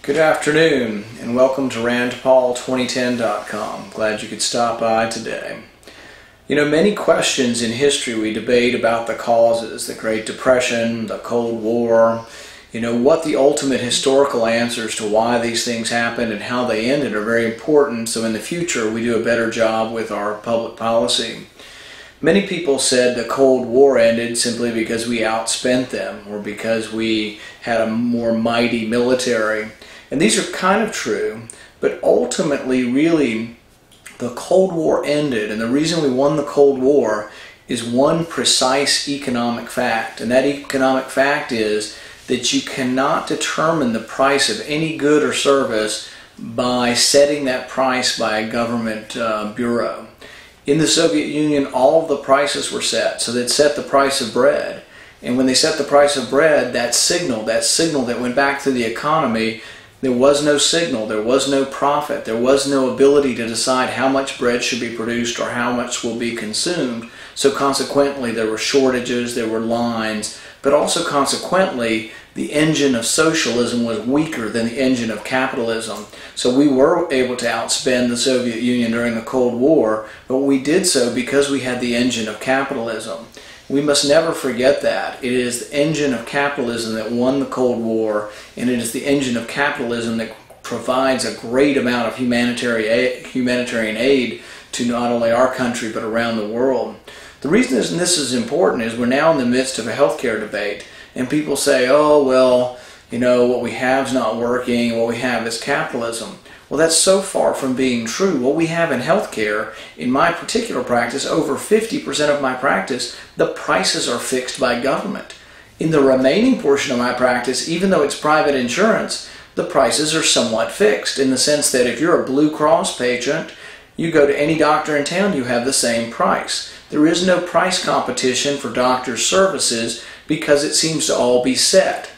Good afternoon and welcome to RandPaul2010.com. Glad you could stop by today. You know, many questions in history we debate about the causes, the Great Depression, the Cold War, what the ultimate historical answers to why these things happened and how they ended are very important, so in the future we do a better job with our public policy. Many people said the Cold War ended simply because we outspent them or because we had a more mighty military. And these are kind of true, but ultimately, really, the Cold War ended, and the reason we won the Cold War is one precise economic fact, and that economic fact is that you cannot determine the price of any good or service by setting that price by a government bureau. In the Soviet Union, all of the prices were set, so they'd set the price of bread, and when they set the price of bread, that signal that went back to the economy, there was no signal, there was no profit, there was no ability to decide how much bread should be produced or how much will be consumed. So consequently there were shortages, there were lines, but also consequently the engine of socialism was weaker than the engine of capitalism. So we were able to outspend the Soviet Union during the Cold War, but we did so because we had the engine of capitalism. We must never forget that. It is the engine of capitalism that won the Cold War, and it is the engine of capitalism that provides a great amount of humanitarian aid to not only our country but around the world. The reason this is important is we're now in the midst of a healthcare debate, and people say, oh, well, what we have is not working, what we have is capitalism. Well, that's so far from being true. What we have in healthcare, in my particular practice, over 50% of my practice, the prices are fixed by government. In the remaining portion of my practice, even though it's private insurance, the prices are somewhat fixed in the sense that if you're a Blue Cross patient, you go to any doctor in town, you have the same price. There is no price competition for doctors' services because it seems to all be set.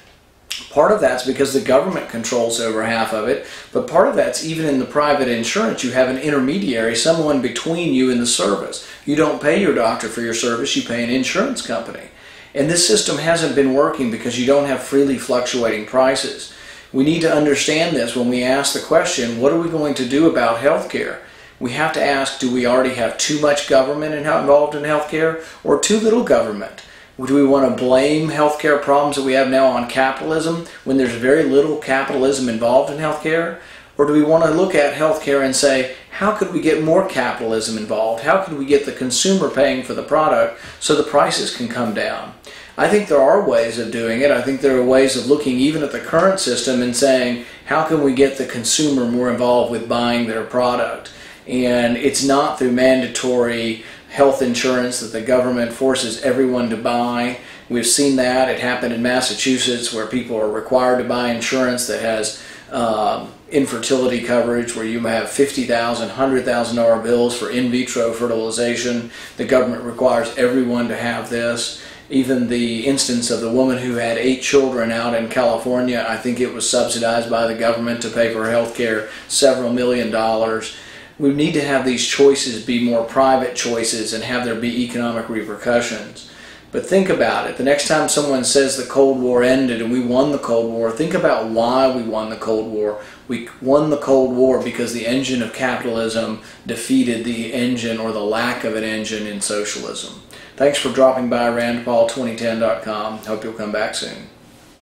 Part of that's because the government controls over half of it, but part of that's even in the private insurance. You have an intermediary, someone between you and the service. You don't pay your doctor for your service, you pay an insurance company. And this system hasn't been working because you don't have freely fluctuating prices. We need to understand this when we ask the question, what are we going to do about healthcare? We have to ask, do we already have too much government involved in healthcare or too little government? Do we want to blame healthcare problems that we have now on capitalism when there's very little capitalism involved in healthcare? Or do we want to look at healthcare and say, how could we get more capitalism involved? How could we get the consumer paying for the product so the prices can come down? I think there are ways of doing it. I think there are ways of looking even at the current system and saying, how can we get the consumer more involved with buying their product? And it's not through mandatory health insurance that the government forces everyone to buy. We've seen that. It happened in Massachusetts where people are required to buy insurance that has infertility coverage where you have $50,000, $100,000 bills for in vitro fertilization. The government requires everyone to have this. Even the instance of the woman who had 8 children out in California, I think it was subsidized by the government to pay for health care, several $million. We need to have these choices be more private choices and have there be economic repercussions. But think about it. The next time someone says the Cold War ended and we won the Cold War, think about why we won the Cold War. We won the Cold War because the engine of capitalism defeated the engine or the lack of an engine in socialism. Thanks for dropping by RandPaul2010.com. Hope you'll come back soon.